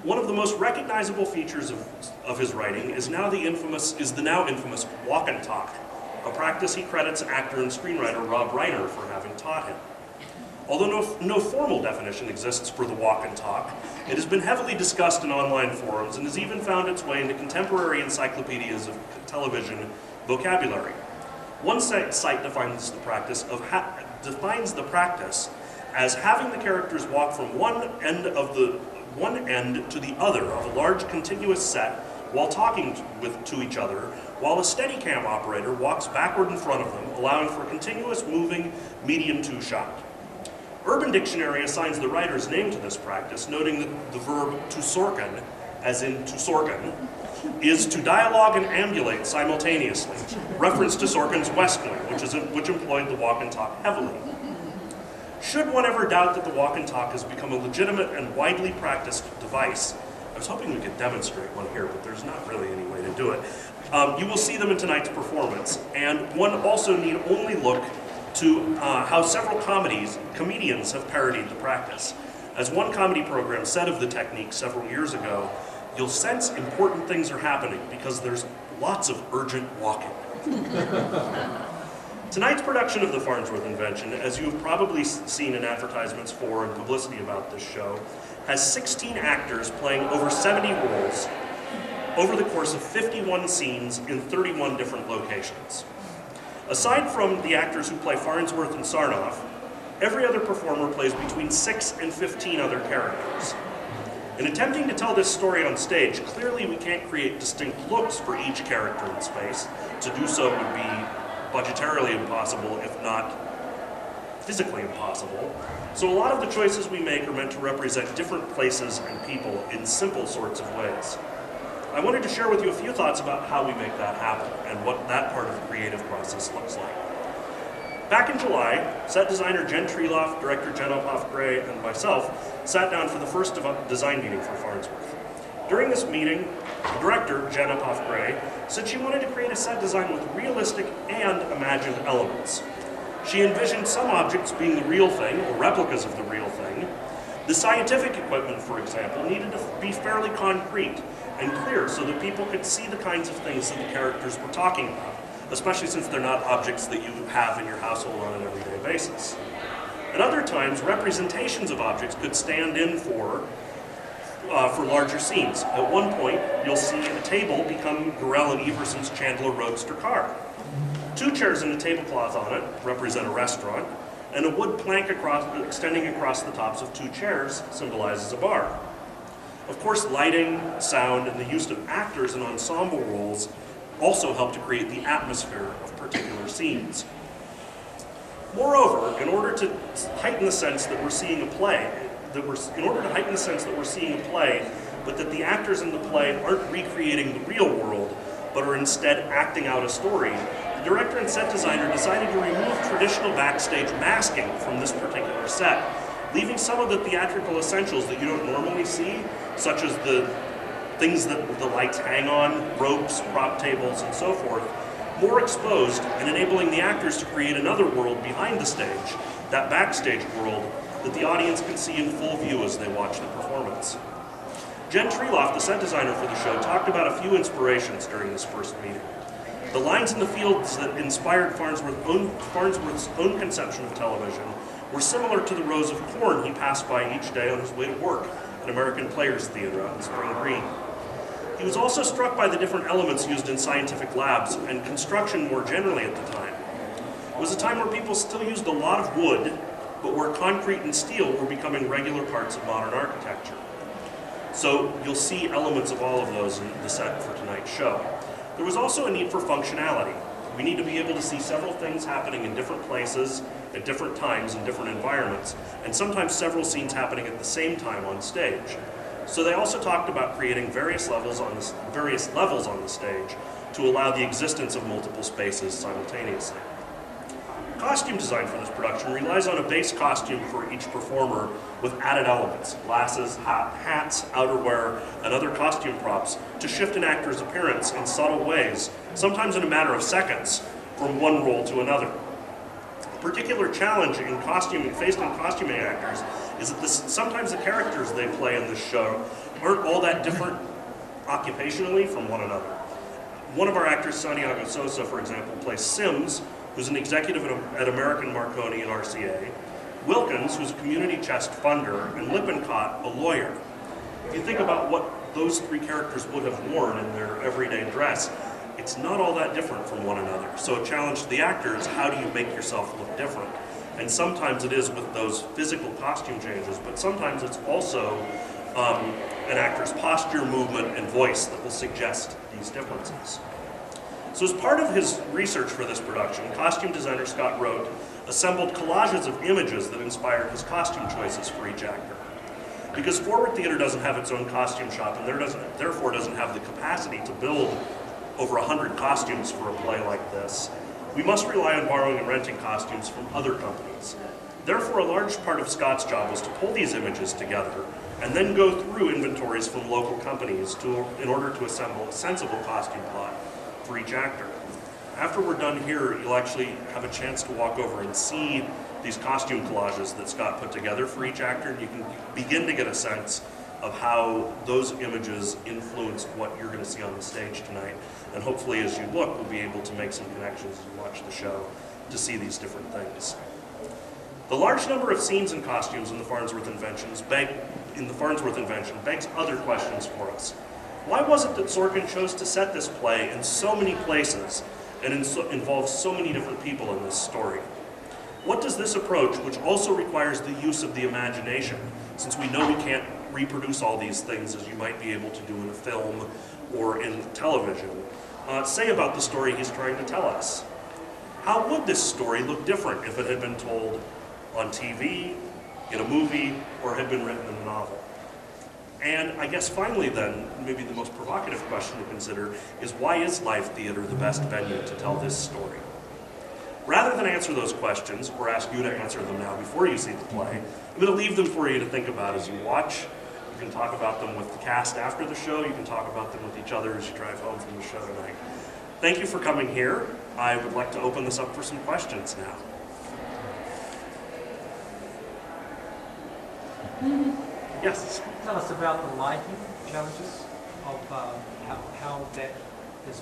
One of the most recognizable features of his writing is the now infamous walk and talk, a practice he credits actor and screenwriter Rob Reiner for having taught him. Although no formal definition exists for the walk and talk, it has been heavily discussed in online forums and has even found its way into contemporary encyclopedias of television vocabulary. One site defines the practice as having the characters walk from one end to the other of a large continuous set while talking to each other, while a Steadicam operator walks backward in front of them, allowing for continuous moving medium two shot. Urban Dictionary assigns the writer's name to this practice, noting that the verb to sorken, as in to Sorkin, is to dialogue and ambulate simultaneously, reference to Sorkin's West Wing, which employed the walk and talk heavily. Should one ever doubt that the walk and talk has become a legitimate and widely practiced device, I was hoping we could demonstrate one here, but there's not really any way to do it. You will see them in tonight's performance, and one also need only look to how several comedians have parodied the practice. As one comedy program said of the technique several years ago, you'll sense important things are happening because there's lots of urgent walking. Tonight's production of the Farnsworth invention, as you have probably seen in advertisements for and publicity about this show, has 16 actors playing over 70 roles over the course of 51 scenes in 31 different locations. Aside from the actors who play Farnsworth and Sarnoff, every other performer plays between 6 and 15 other characters. In attempting to tell this story on stage, clearly we can't create distinct looks for each character in space. To do so would be budgetarily impossible, if not physically impossible. So a lot of the choices we make are meant to represent different places and people in simple sorts of ways. I wanted to share with you a few thoughts about how we make that happen and what that part of the creative process looks like. Back in July, set designer Jen Treeloff, director Jen Ophoff-Gray, and myself sat down for the first design meeting for Farnsworth. During this meeting, the director, Jen Ophoff-Gray, said she wanted to create a set design with realistic and imagined elements. She envisioned some objects being the real thing, or replicas of the real thing. The scientific equipment, for example, needed to be fairly concrete and clear so that people could see the kinds of things that the characters were talking about, especially since they're not objects that you have in your household on an everyday basis. At other times, representations of objects could stand in for larger scenes. At one point, you'll see a table become Gorell and Everson's Chandler Roadster car. 2 chairs and a tablecloth on it represent a restaurant, and a wood plank extending across the tops of 2 chairs symbolizes a bar. Of course, lighting, sound, and the use of actors in ensemble roles also help to create the atmosphere of particular scenes. Moreover, in order to heighten the sense that we're seeing a play, but that the actors in the play aren't recreating the real world, but are instead acting out a story, the director and set designer decided to remove traditional backstage masking from this particular set, leaving some of the theatrical essentials that you don't normally see, such as the things that the lights hang on, ropes, prop tables, and so forth, more exposed and enabling the actors to create another world behind the stage, that backstage world that the audience can see in full view as they watch the performance. Jen Treeloff, the set designer for the show, talked about a few inspirations during this first meeting. The lines in the fields that inspired Farnsworth's own conception of television were similar to the rows of corn he passed by each day on his way to work at American Players Theater out in Spring Green. He was also struck by the different elements used in scientific labs and construction more generally at the time. It was a time where people still used a lot of wood, but where concrete and steel were becoming regular parts of modern architecture. So you'll see elements of all of those in the set for tonight's show. There was also a need for functionality. We need to be able to see several things happening in different places, at different times, in different environments, and sometimes several scenes happening at the same time on stage. So they also talked about creating various levels on the stage to allow the existence of multiple spaces simultaneously. Costume design for this production relies on a base costume for each performer with added elements, glasses, hats, outerwear, and other costume props to shift an actor's appearance in subtle ways, sometimes in a matter of seconds, from one role to another. A particular challenge faced in costuming actors is that sometimes the characters they play in this show aren't all that different occupationally from one another. One of our actors, Santiago Sosa, for example, plays Sims, who's an executive at American Marconi and RCA, Wilkins, who's a community chest funder, and Lippincott, a lawyer. If you think about what those three characters would have worn in their everyday dress, it's not all that different from one another. So a challenge to the actor is, how do you make yourself look different? And sometimes it is with those physical costume changes, but sometimes it's also an actor's posture, movement, and voice that will suggest these differences. So as part of his research for this production, costume designer Scott Rote assembled collages of images that inspired his costume choices for each actor. Because Forward Theater doesn't have its own costume shop and therefore doesn't have the capacity to build over 100 costumes for a play like this, we must rely on borrowing and renting costumes from other companies. Therefore, a large part of Scott's job was to pull these images together and then go through inventories from local companies in order to assemble a sensible costume plot for each actor. After we're done here, you'll actually have a chance to walk over and see these costume collages that Scott put together for each actor, and you can begin to get a sense of how those images influence what you're going to see on the stage tonight. And hopefully as you look, we'll be able to make some connections as you watch the show to see these different things. The large number of scenes and costumes in the Farnsworth Invention begs other questions for us. Why was it that Sorkin chose to set this play in so many places and involve so many different people in this story? What does this approach, which also requires the use of the imagination, since we know we can't reproduce all these things as you might be able to do in a film or in television, say about the story he's trying to tell us? How would this story look different if it had been told on TV, in a movie, or had been written in a novel? And I guess finally then, maybe the most provocative question to consider is, why is live theater the best venue to tell this story? Rather than answer those questions, or ask you to answer them now before you see the play, I'm going to leave them for you to think about as you watch. You can talk about them with the cast after the show. You can talk about them with each other as you drive home from the show tonight. Thank you for coming here. I would like to open this up for some questions now. Yes? Tell us about the lighting challenges of how that is